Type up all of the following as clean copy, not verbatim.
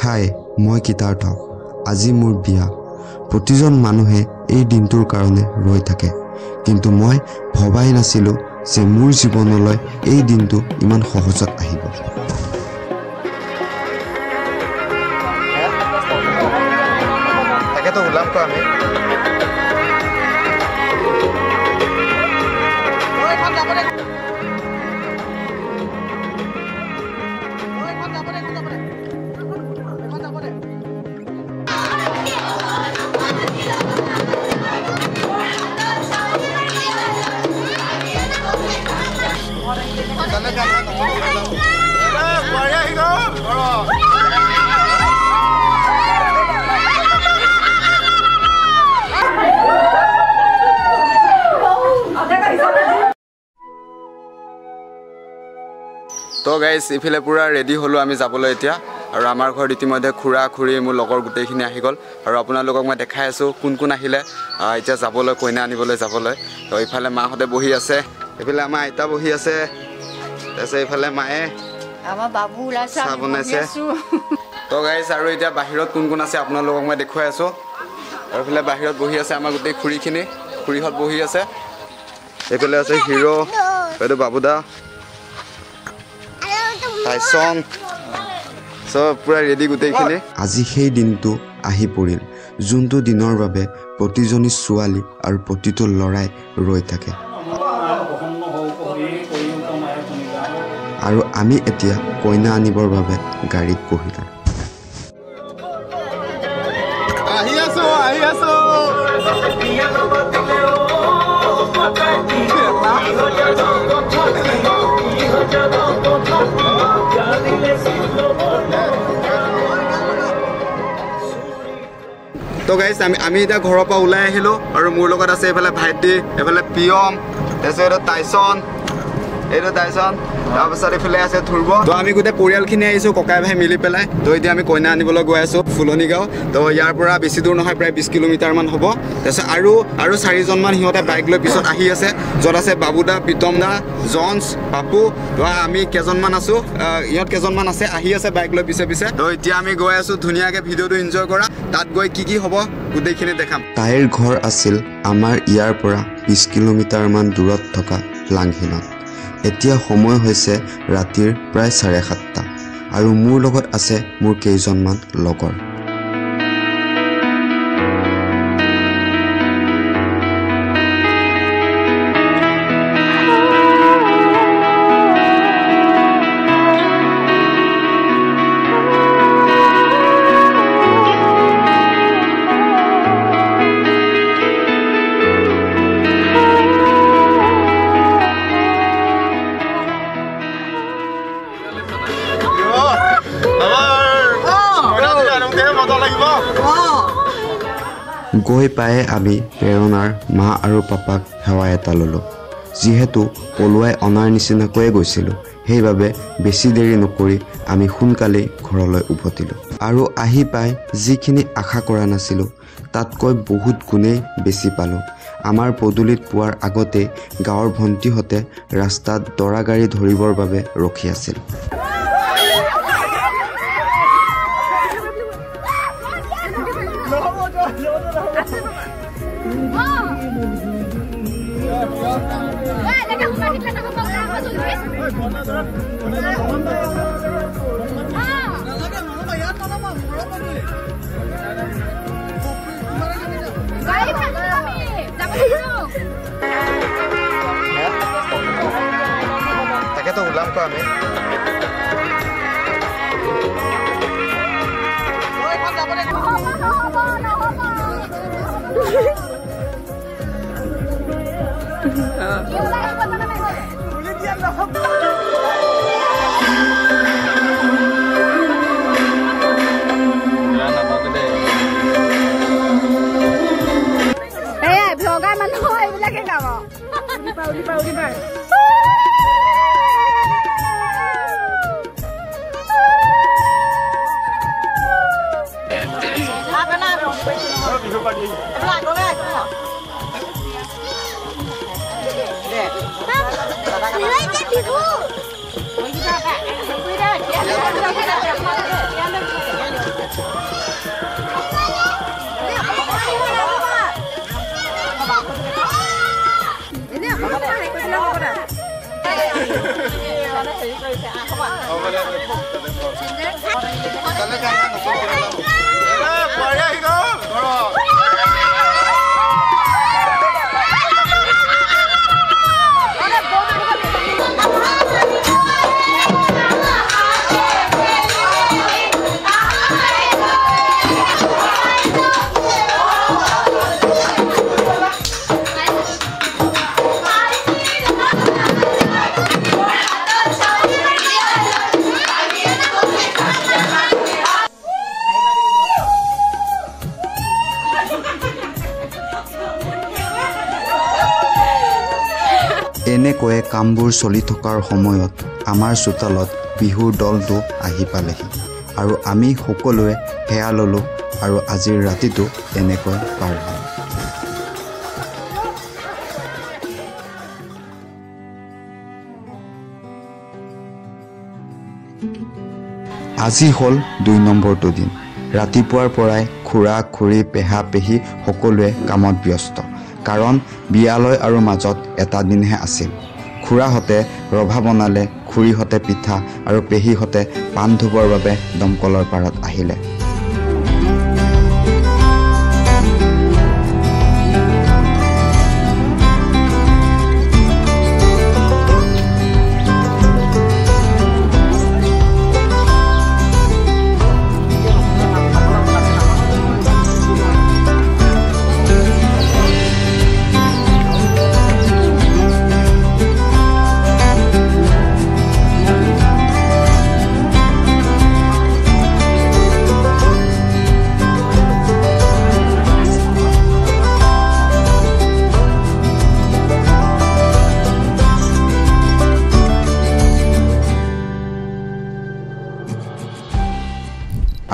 হাই মই কীতাৰ্থ আজি মোৰ বিয়া প্ৰতিজন মানুহে এই দিনটোৰ কাৰণে ৰৈ থাকে কিন্তু মই ভবাই নাছিলো যে মোৰ জীৱনলৈ এই দিনটো ইমান সহজত আহিব তাকেতো ওলাম কো আমি তো গাইজ ইফালে পুৰা ৰেডি হলো আমি যাবলৈ এতিয়া আৰু আমাৰ ঘৰত ইতিমধ্যে খুৰা খুৰী মোৰ লগৰ গোটেইখিনি আহি গ'ল আৰু আপোনালোকক মই দেখাই আছো কোন কোন আহিলে এতিয়া যাবলৈ কইনা আনিবলৈ যাবলৈ তো ইফালে মাহঁতে বহি আছে ইফালে আমাৰ আইতা বহি আছে তাৰপিছত ইফালে মায়ে আমাৰ বাবু ওলাইছে চাহ বনাইছে তো গাইজ আৰু এতিয়া বাহিৰত কোন কোন আছে আপোনালোকক মই দেখুৱাই আছো আৰু ইফালে বাহিৰত বহি আছে আমাৰ গোটেই খুৰীহঁত বহি আছে এইফালে আছে হিৰো এইটো বাবুদা টাইছন সব পুৰা ৰেডি গোটেইখিনি আজি সেই দিনটো আহি পৰিল যোনটো দিনৰ বাবে প্ৰতিজনী ছোৱালী আৰু প্ৰতিটো ল'ৰাই ৰৈ থাকে আৰু আমি এতিয়া কইনা আনিবৰ বাবে গাড়ীত বহিলো আহি আছো তো গাইজ আমি এতিয়া ঘৰৰ পৰা ওলাই আহিলো আৰু মোৰ লগত আছে এইফালে ভাইটি এইফালে পিয়ম তাৰপিছত এইটো টাইছন তাৰপিছত এইফালে আছে ধ্ৰুৱ তো আমি গোটেই পৰিয়ালখিনি আহিছোঁ ককাই ভাই মিলি পেলাই তো এতিয়া আমি কইনা আনিবলৈ গৈ আছোঁ ফুলনি গাঁও তো ইয়াৰ পৰা বেছি দূৰ নহয় প্ৰায় 20 কিলোমিটাৰমান হ'ব তাৰপিছত আৰু 4জনমান সিহঁতে বাইক লৈ পিছত আহি আছে য'ত আছে বাবুদা প্ৰীতম দা জন্স পাপু তো আমি কেইজনমান আছোঁ ইহঁত কেইজনমান আছে আহি আছে বাইক লৈ পিছে তো এতিয়া আমি গৈ আছোঁ ধুনীয়াকৈ ভিডিঅ'টো এনজয় কৰা তাত গৈ কি হ'ব গোটেইখিনি দেখাম তাইৰ ঘৰ আছিল আমাৰ ইয়াৰ পৰা 20 কিলোমিটাৰমান দূৰত থকা লাংহিনত এতিয়া সময় হৈছে ৰাতিৰ প্ৰায় 7:30 আৰু মোৰ লগত আছে মোৰ কেইজনমান লগৰ গৈ পায়ে আমি প্ৰেৰণাৰ মা আৰু পাপাক সেৱা এটা ল'লোঁ যিহেতু পলুৱাই অনাৰ নিচিনাকৈয়ে গৈছিলোঁ সেইবাবে বেছি দেৰি নকৰি আমি সোনকালেই ঘৰলৈ উভতিলোঁ আৰু আহি পাই যিখিনি আশা কৰা নাছিলোঁ তাতকৈ বহুত গুণেই বেছি পালোঁ আমাৰ পদূলিত পোৱাৰ আগতে গাঁৱৰ ভণ্টিহঁতে ৰাস্তাত দৰা গাড়ী ধৰিবৰ বাবে ৰখি আছিল তাকেতো ওলাম কো আমি ভ্লগাৰ মানুহ এইবিলাকে গাব উলিপা এনেকৈয়ে কামবোৰ চলি থকাৰ সময়ত আমাৰ চোতালত বিহুৰ দলটো আহি পালেহি আৰু আমি সকলোৱে সেয়া ল'লোঁ আৰু আজিৰ ৰাতিটো এনেকৈ পাৰ হ'ল। আজি হ'ল ২ নম্বৰটো দিন। ৰাতিপুৱাৰ পৰাই খুৰা খুৰী পেহা পেহী সকলোৱে কামত ব্যস্ত, কাৰণ বিয়ালৈ আৰু মাজত এটা দিনহে আছিল। খুৰাহঁতে ৰভা বনালে, খুৰীহঁতে পিঠা আৰু পেহীহঁতে পাণ ধুবৰ বাবে দমকলৰ পাৰত আহিলে।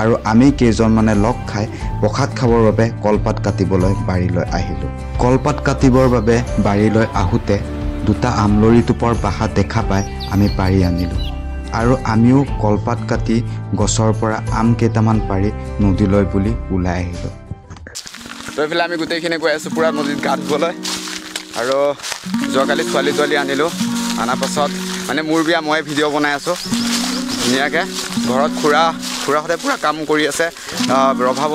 আৰু আমি কেইজনমানে লগ খাই প্ৰসাদ খাবৰ বাবে কলপাত কাটিবলৈ বাৰীলৈ আহিলোঁ। কলপাত কাটিবৰ বাবে বাৰীলৈ আহোঁতে 2টা আমলৰি টোপৰ বাহা দেখা পাই আমি পাৰি আনিলোঁ আৰু আমিও কলপাত কাটি গছৰ পৰা আম কেইটামান পাৰি নদীলৈ বুলি ওলাই আহিলোঁ। তো এইফালে আমি গোটেইখিনি গৈ আছোঁ পূৰা নদীত গা ধুবলৈ। আৰু যোৱাকালি ছোৱালী আনিলোঁ, অনাৰ পাছত মানে মোৰ বিয়া মই ভিডিঅ' বনাই আছোঁ ধুনীয়াকৈ। ঘৰত খুৰাহঁতে পূৰা কাম কৰি আছে, ৰভা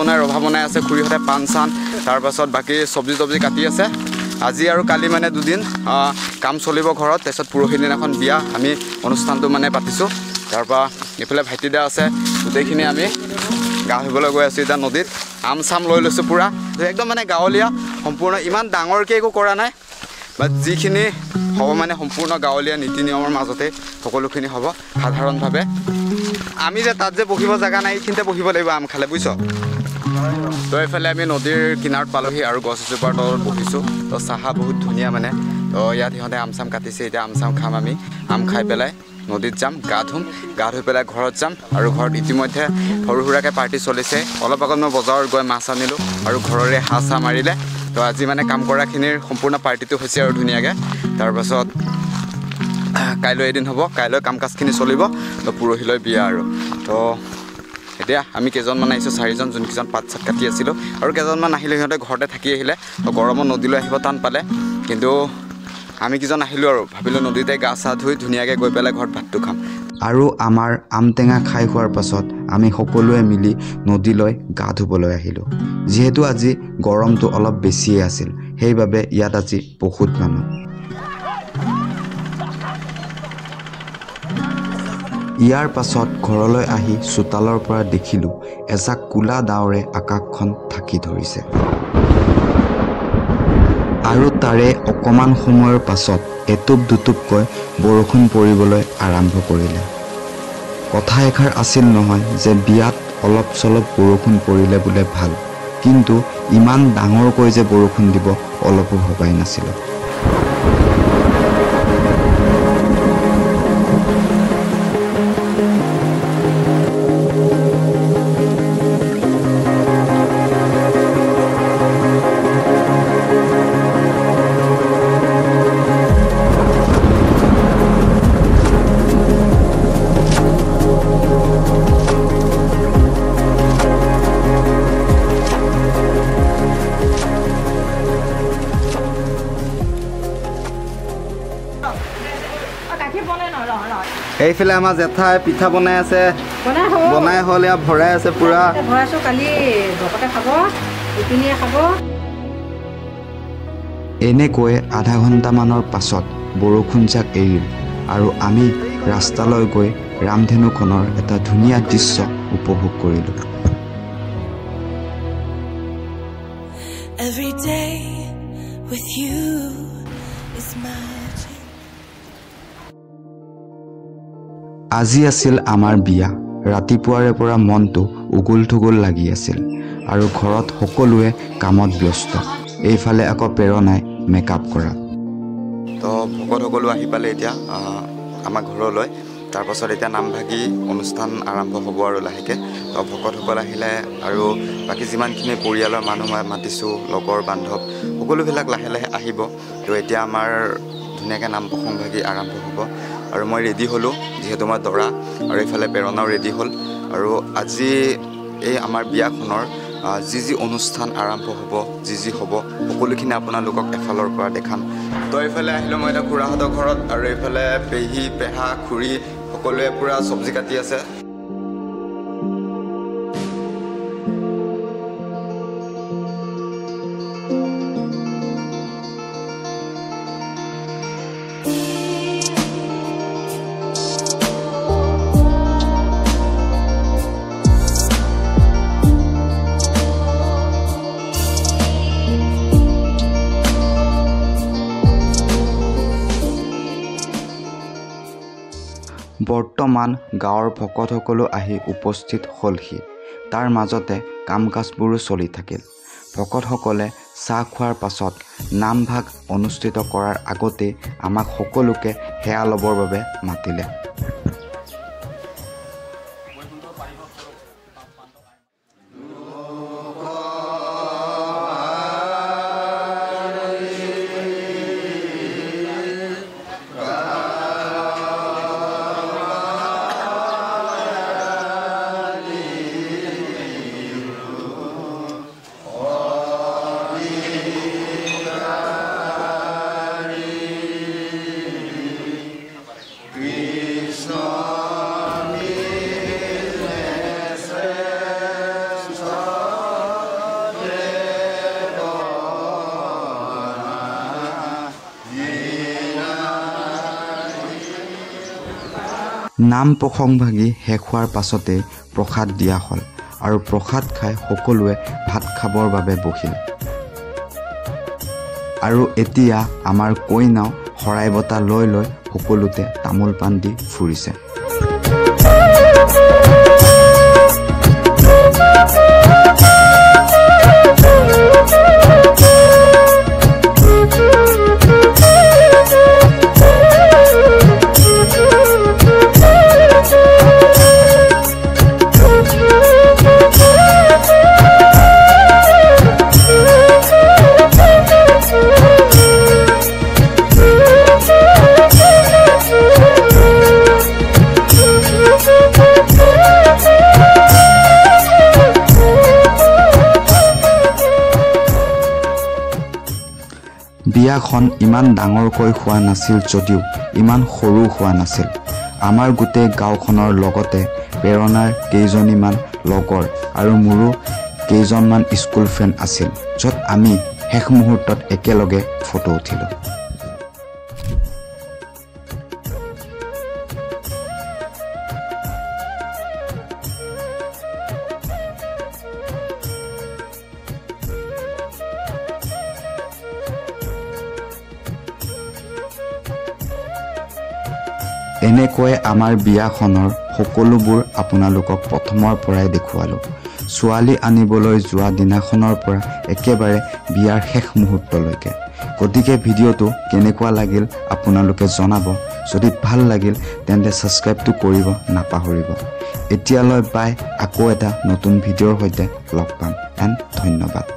বনাই আছে, খুৰীহঁতে পাণ চান তাৰপাছত বাকী চব্জি কাটি আছে। আজি আৰু কালি মানে 2 দিন কাম চলিব ঘৰত। তাৰপিছত পৰহি দিনাখন বিয়া আমি অনুষ্ঠানটো মানে পাতিছোঁ। তাৰপৰা এইফালে ভাইটিদা আছে, গোটেইখিনি আমি গা ধুবলৈ গৈ আছোঁ এতিয়া নদীত। আম চাম লৈ লৈছোঁ পূৰা, একদম মানে গাঁৱলীয়া সম্পূৰ্ণ, ইমান ডাঙৰকৈ একো কৰা নাই, বাট যিখিনি হ'ব মানে সম্পূৰ্ণ গাঁৱলীয়া নীতি নিয়মৰ মাজতে সকলোখিনি হ'ব সাধাৰণভাৱে। আমি যে তাত যে বহিব জেগা নাই, এইখিনিতে বহিব লাগিব আম খালে, বুজিছ। তো এইফালে আমি নদীৰ কিনাৰত পালোহি আৰু গছ এজোপাৰ তলত বহিছোঁ। তো চাহা বহুত ধুনীয়া মানে। তো ইয়াত সিহঁতে আম চাম কাটিছে, এতিয়া আম চাম খাম আমি। আম খাই পেলাই নদীত যাম, গা ধুম, গা ধুই পেলাই ঘৰত যাম। আৰু ঘৰত ইতিমধ্যে সৰু সুৰাকৈ পাৰ্টি চলিছে। অলপ আগত মই বজাৰত গৈ মাছ আনিলোঁ আৰু ঘৰৰে হাঁহ চাহ মাৰিলে। তো আজি মানে কাম কৰাখিনিৰ সম্পূৰ্ণ পাৰ্টিটো হৈছে আৰু ধুনীয়াকৈ। তাৰপাছত কাইলৈ এদিন হ'ব, কাইলৈ কাম কাজখিনি চলিব, তো পৰহিলৈ বিয়া আৰু। তো এতিয়া আমি কেইজনমান আহিছোঁ, 4জন, যোনকেইজন পাত চাত কাটি আছিলোঁ, আৰু কেইজনমান আহিলে সিহঁতে ঘৰতে থাকি আহিলে। তো গৰমত নদীলৈ আহিব টান পালে, কিন্তু আমি কেইজন আহিলোঁ আৰু ভাবিলোঁ নদীতে গা চা ধুই ধুনীয়াকৈ গৈ পেলাই ঘৰত ভাতটো খাম। আৰু আমাৰ আম টেঙা খাই হোৱাৰ পাছত আমি সকলোৱে মিলি নদীলৈ গা ধুবলৈ আহিলোঁ। যিহেতু আজি গৰমটো অলপ বেছিয়ে আছিল, সেইবাবে ইয়াত আজি বহুত মানুহ। ইয়াৰ পাছত ঘৰলৈ আহি চোতালৰ পৰা দেখিলোঁ এজাক কোলা ডাৱৰে আকাশখন ঢাকি ধৰিছে। আৰু তাৰে অকণমান সময়ৰ পাছত এটুপ দুটুপকৈ বৰষুণ পৰিবলৈ আৰম্ভ কৰিলে। কথা এষাৰ আছিল নহয় যে বিয়াত অলপ চলপ বৰষুণ পৰিলে বোলে ভাল, কিন্তু ইমান ডাঙৰকৈ যে বৰষুণ দিব অলপো ভবাই নাছিলোঁ। এইফালে আমাৰ জেঠাই পিঠা বনাই আছে বনাই হ'ব বনাই হ'ল এয়া ভৰাই আছে পুৰা ভৰাইছোঁ কালি ভকতে খাব ইপিনিয়ে খাব এনেকৈ আধা ঘণ্টামানৰ পাছত বৰষুণ জাক এৰিল আৰু আমি ৰাস্তালৈ গৈ ৰামধেনুখনৰ এটা ধুনীয়া দৃশ্য উপভোগ কৰিলোঁ Every day with you is magic. আজি আছিল আমাৰ বিয়া ৰাতিপুৱাৰে পৰা মনটো উগুল থুগুল লাগি আছিল আৰু ঘৰত সকলোৱে কামত ব্যস্ত এইফালে আকৌ প্ৰেৰণাই মেকআপ কৰা তো ভকতসকলো আহি পালে এতিয়া আমাৰ ঘৰলৈ তাৰপাছত এতিয়া নামভাগী অনুষ্ঠান আৰম্ভ হ'ব আৰু লাহেকৈ তো ভকতসকল আহিলে আৰু বাকী যিমানখিনি পৰিয়ালৰ মানুহ মাতিছোঁ লগৰ বান্ধৱ সকলোবিলাক লাহে লাহে আহিব তো এতিয়া আমাৰ ধুনীয়াকৈ নাম প্ৰসংগভাগী আৰম্ভ হ'ব আৰু মই ৰেডি হ'লোঁ যিহেতু মই দৰা আৰু এইফালে প্ৰেৰণাও ৰেডি হ'ল আৰু আজি এই আমাৰ বিয়াখনৰ যি অনুষ্ঠান আৰম্ভ হ'ব যি হ'ব সকলোখিনি আপোনালোকক এফালৰ পৰা দেখাম তো এইফালে আহিলোঁ মই এতিয়া খুৰাহঁতৰ ঘৰত আৰু এইফালে পেহী পেহা খুৰী সকলোৱে পূৰা চব্জি কাটি আছে বৰ্তমান গাঁৱৰ ভকতসকলো আহি উপস্থিত হ'লহি তাৰ মাজতে কাম কাজবোৰো চলি থাকিল ভকতসকলে চাহ খোৱাৰ পাছত নামভাগ অনুষ্ঠিত কৰাৰ আগতে আমাক সকলোকে সেৱা ল'বৰ বাবে মাতিলে নাম প্ৰসংগভাগী শেষ হোৱাৰ পাছতে প্ৰসাদ দিয়া হ'ল আৰু প্ৰসাদ খাই সকলোৱে ভাত খাবৰ বাবে বহিল আৰু এতিয়া আমাৰ কইনাও শৰাই বটা লৈ লৈ সকলোতে তামোল পাণ দি ফুৰিছে বিয়াখন ইমান ডাঙৰকৈ হোৱা নাছিল যদিও ইমান সৰু হোৱা নাছিল আমাৰ গোটেই গাঁওখনৰ লগতে প্ৰেৰণাৰ কেইজনীমান লগৰ আৰু মোৰো কেইজনমান স্কুল ফ্ৰেণ্ড আছিল য'ত আমি শেষ মুহূৰ্তত একেলগে ফটো উঠিলোঁ এনেকৈ আমাৰ বিয়াখনৰ সকলোবোৰ আপোনালোকক প্ৰথমৰ পৰাই দেখুৱালোঁ ছোৱালী আনিবলৈ যোৱা দিনাখনৰ পৰা একেবাৰে বিয়াৰ শেষ মুহূৰ্তলৈকে গতিকে ভিডিঅ'টো কেনেকুৱা লাগিল আপোনালোকে জনাব যদি ভাল লাগিল তেন্তে ছাবস্ক্ৰাইবটো কৰিব নাপাহৰিব এতিয়ালৈ বাই আকৌ এটা নতুন ভিডিঅ'ৰ সৈতে লগ পাম এণ্ড ধন্যবাদ